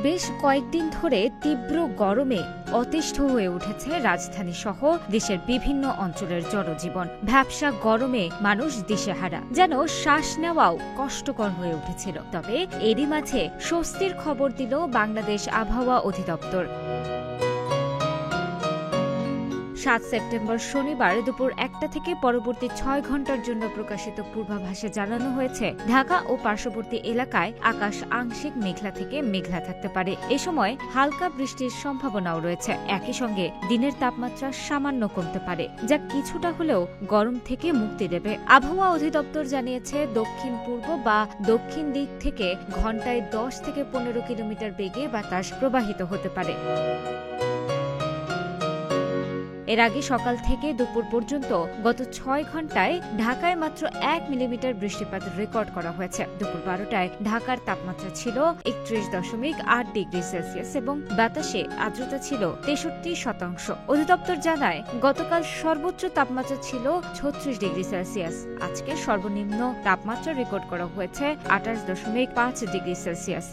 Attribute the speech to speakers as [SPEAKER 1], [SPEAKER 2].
[SPEAKER 1] বেশ কয়েকদিন ধরে তীব্র গরমে অতিষ্ঠ হয়ে উঠেছে রাজধানী সহ দেশের বিভিন্ন অঞ্চলের জনজীবন। ভ্যাপসা গরমে মানুষ দিশেহারা, যেন শ্বাস নেওয়াও কষ্টকর হয়ে উঠেছিল। তবে এরই মাঝে স্বস্তির খবর দিল বাংলাদেশ আবহাওয়া অধিদপ্তর। ৭ সেপ্টেম্বর শনিবার দুপুর ১টা থেকে পরবর্তী ৬ ঘণ্টার জন্য প্রকাশিত পূর্বাভাসে জানানো হয়েছে, ঢাকা ও পার্শ্ববর্তী এলাকায় আকাশ আংশিক মেঘলা থেকে মেঘলা থাকতে পারে। এ সময় হালকা বৃষ্টির সম্ভাবনাও রয়েছে। একই সঙ্গে দিনের তাপমাত্রা সামান্য কমতে পারে, যা কিছুটা হলেও গরম থেকে মুক্তি দেবে। আবহাওয়া অধিদপ্তর জানিয়েছে, দক্ষিণ পূর্ব বা দক্ষিণ দিক থেকে ঘণ্টায় ১০ থেকে ১৫ কিলোমিটার বেগে বাতাস প্রবাহিত হতে পারে। এর আগে সকাল থেকে দুপুর পর্যন্ত গত ৬ ঘণ্টায় ঢাকায় মাত্র ১ মিলিমিটার বৃষ্টিপাত রেকর্ড করা হয়েছে। দুপুর ১২টায় ঢাকার তাপমাত্রা ছিল ৩১.৮ ডিগ্রি সেলসিয়াস এবং বাতাসে আর্দ্রতা ছিল ৬৩%। অধিদপ্তর জানায়, গতকাল সর্বোচ্চ তাপমাত্রা ছিল ৩৬ ডিগ্রি সেলসিয়াস। আজকে সর্বনিম্ন তাপমাত্রা রেকর্ড করা হয়েছে ২৮.৫ ডিগ্রি সেলসিয়াস।